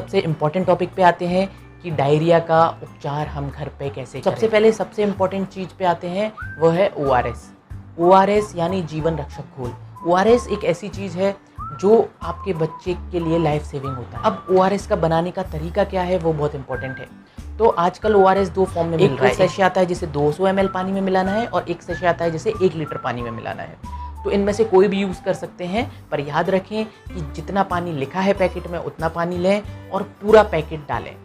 सबसे important topic पे आते हैं कि डायरिया का उपचार हम घर पे कैसे करें। सबसे पहले सबसे इम्पोर्टेंट चीज़ पे आते हैं, वो है ORS। ORS यानी जीवन रक्षक घोल। ORS एक ऐसी चीज़ है जो आपके बच्चे के लिए लाइफ सेविंग होता है। अब ORS का बनाने का तरीका क्या है वो बहुत इंपॉर्टेंट है। तो आजकल ORS 2 फॉर्म में मिल रहा है। एक सैशे आता है जिसे 200 ml पानी में मिलाना है और एक सैशे आता है जिसे 1 लीटर पानी में मिलाना है। तो इनमें से कोई भी यूज़ कर सकते हैं, पर याद रखें कि जितना पानी लिखा है पैकेट में उतना पानी लें और पूरा पैकेट डालें।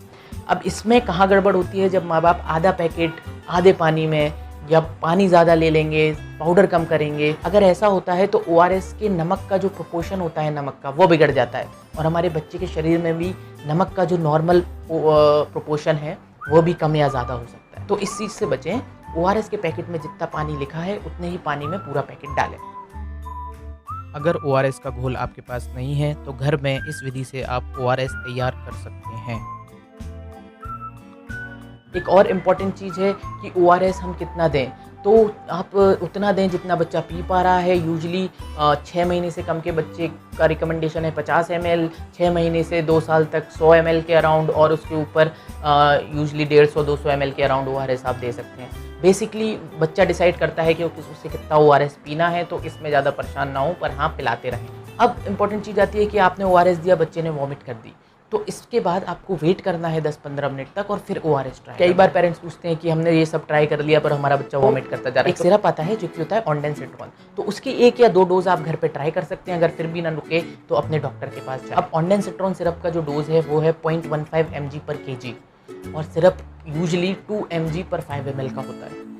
अब इसमें कहाँ गड़बड़ होती है, जब माँ बाप आधा पैकेट आधे पानी में या पानी ज़्यादा ले लेंगे, पाउडर कम करेंगे। अगर ऐसा होता है तो ORS के नमक का जो प्रोपोर्शन होता है नमक का, वो बिगड़ जाता है और हमारे बच्चे के शरीर में भी नमक का जो नॉर्मल प्रोपोर्शन है वो भी कम या ज़्यादा हो सकता है। तो इस चीज़ से बचें। ORS के पैकेट में जितना पानी लिखा है उतने ही पानी में पूरा पैकेट डालें। अगर ORS का घोल आपके पास नहीं है तो घर में इस विधि से आप ORS तैयार कर सकते हैं। एक और इम्पॉर्टेंट चीज़ है कि ORS हम कितना दें, तो आप उतना दें जितना बच्चा पी पा रहा है। यूजली 6 महीने से कम के बच्चे का रिकमेंडेशन है 50 ml, 6 महीने से 2 साल तक 100 ml के अराउंड, और उसके ऊपर यूजली 150-200 ml के अराउंड ORS आप दे सकते हैं। बेसिकली बच्चा डिसाइड करता है कि उससे कितना ORS पीना है, तो इसमें ज़्यादा परेशान ना हो, पर हाँ पिलाते रहें। अब इम्पॉर्टेंट चीज़ आती है कि आपने ORS दिया, बच्चे ने वॉमिट कर दी, तो इसके बाद आपको वेट करना है 10-15 मिनट तक और फिर ORS ट्राई। कई बार पेरेंट्स पूछते हैं कि हमने ये सब ट्राई कर लिया पर हमारा बच्चा वॉमिट करता जा रहा है। एक सिरप आता है जो कि होता है ऑन्डेंसेट्रॉन, तो उसकी 1 या 2 डोज आप घर पे ट्राई कर सकते हैं। अगर फिर भी ना रुके तो अपने डॉक्टर के पास जाए। अब ऑन्डेंसेट्रॉन सिरप का जो डोज है वो है 0.15 mg/kg और सिरप यूजली 2 mg/5 ml का होता है।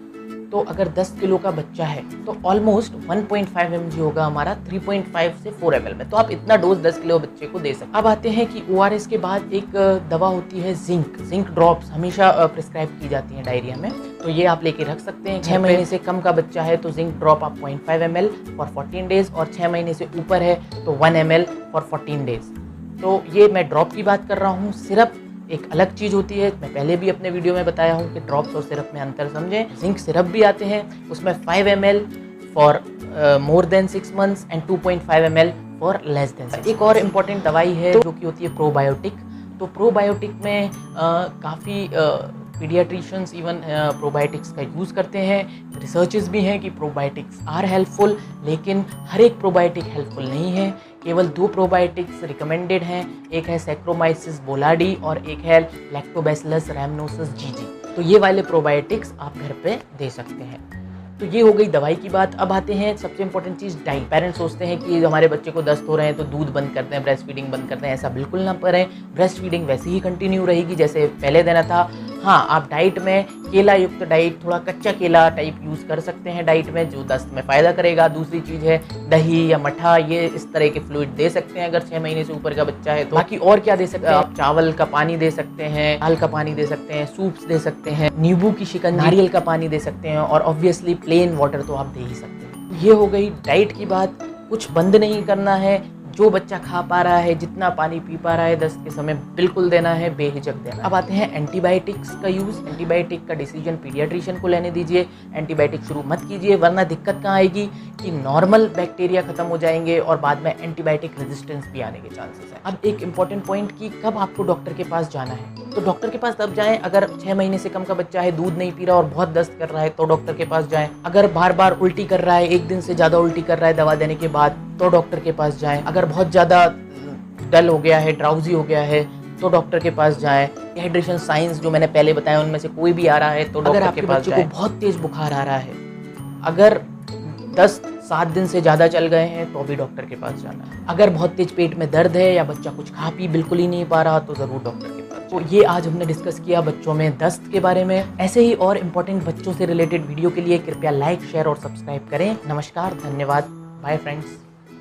तो अगर 10 किलो का बच्चा है तो ऑलमोस्ट 1.5 mg होगा हमारा 3.5 से 4 ml में। तो आप इतना डोज 10 किलो बच्चे को दे सकते हैं। अब आते हैं कि ORS के बाद एक दवा होती है जिंक ड्रॉप्स, हमेशा प्रिस्क्राइब की जाती हैं डायरिया में, तो ये आप लेके रख सकते हैं। 6 महीने से कम का बच्चा है तो जिंक ड्रॉप आप 0.5 ml फॉर 14 डेज, और 6 महीने से ऊपर है तो 1 ml फॉर 14 डेज। तो ये मैं ड्रॉप की बात कर रहा हूँ। सिरप एक अलग चीज़ होती है, मैं पहले भी अपने वीडियो में बताया हूँ कि ड्रॉप्स और सिरप में अंतर समझें। जिंक सिरप भी आते हैं, उसमें 5 ml for more than 6 months and 2.5 ml for less than. एक और इम्पॉर्टेंट दवाई है जो कि होती है प्रोबायोटिक। तो प्रोबायोटिक में काफ़ी पीडियाट्रिशियंस इवन प्रोबायोटिक्स का यूज़ करते हैं। रिसर्चेस भी हैं कि प्रोबायोटिक्स आर हेल्पफुल, लेकिन हर एक प्रोबायोटिक हेल्पफुल नहीं है। केवल 2 प्रोबायोटिक्स रिकमेंडेड हैं, एक है सैक्रोमाइसिस बोलाडी और एक है लैक्टोबैसिलस रैमनोसिस जीजी। तो ये वाले प्रोबायोटिक्स आप घर पे दे सकते हैं। तो ये हो गई दवाई की बात। अब आते हैं सबसे इंपॉर्टेंट चीज़, डाइट। पेरेंट्स सोचते हैं कि हमारे बच्चे को दस्त हो रहे हैं तो दूध बंद करते हैं, ब्रेस्ट फीडिंग बंद करते हैं। ऐसा बिल्कुल ना करें। ब्रेस्ट फीडिंग वैसे ही कंटिन्यू रहेगी जैसे पहले देना था। हाँ, आप डाइट में केला युक्त डाइट, थोड़ा कच्चा केला टाइप यूज़ कर सकते हैं डाइट में, जो दस्त में फ़ायदा करेगा। दूसरी चीज़ है दही या मठा, ये इस तरह के फ्लूइड दे सकते हैं अगर 6 महीने से ऊपर का बच्चा है तो। बाकी और क्या दे सकते हैं आप? चावल का पानी दे सकते हैं, दाल का पानी दे सकते हैं, सूप्स दे सकते हैं, नींबू की शिकंजी, नारियल का पानी दे सकते हैं, और ऑब्वियसली प्लेन वाटर तो आप दे ही सकते हैं। ये हो गई डाइट की बात। कुछ बंद नहीं करना है, जो बच्चा खा पा रहा है, जितना पानी पी पा रहा है दस्त के समय बिल्कुल देना है, बेहिचक देना। अब आते हैं एंटीबायोटिक्स का यूज़। एंटीबायोटिक का डिसीजन पीडियाट्रिशियन को लेने दीजिए। एंटीबायोटिक शुरू मत कीजिए, वरना दिक्कत कहाँ आएगी कि नॉर्मल बैक्टीरिया खत्म हो जाएंगे और बाद में एंटीबायोटिक रेजिस्टेंस भी आने के चांसेस हैं। अब एक इंपॉर्टेंट पॉइंट कि कब आपको डॉक्टर के पास जाना है, तो डॉक्टर के पास तब जाएं अगर 6 महीने से कम का बच्चा है, दूध नहीं पी रहा और बहुत दस्त कर रहा है तो डॉक्टर के पास जाएं। अगर बार बार उल्टी कर रहा है, 1 दिन से ज़्यादा उल्टी कर रहा है दवा देने के बाद, तो डॉक्टर के पास जाएं। अगर बहुत ज़्यादा डल हो गया है, ड्राउजी हो गया है, तो डॉक्टर के पास जाएं। डिहाइड्रेशन साइंस जो मैंने पहले बताया उनमें से कोई भी आ रहा है तो डॉक्टर के पास जाएं। बहुत तेज बुखार आ रहा है, अगर 10-7 दिन से ज़्यादा चल गए हैं तो भी डॉक्टर के पास जाना है। अगर बहुत तेज पेट में दर्द है या बच्चा कुछ खा पी बिल्कुल ही नहीं पा रहा तो ज़रूर डॉक्टर के पास। तो ये आज हमने डिस्कस किया बच्चों में दस्त के बारे में। ऐसे ही और इम्पोर्टेंट बच्चों से रिलेटेड वीडियो के लिए कृपया लाइक, शेयर और सब्सक्राइब करें। नमस्कार, धन्यवाद, बाय फ्रेंड्स।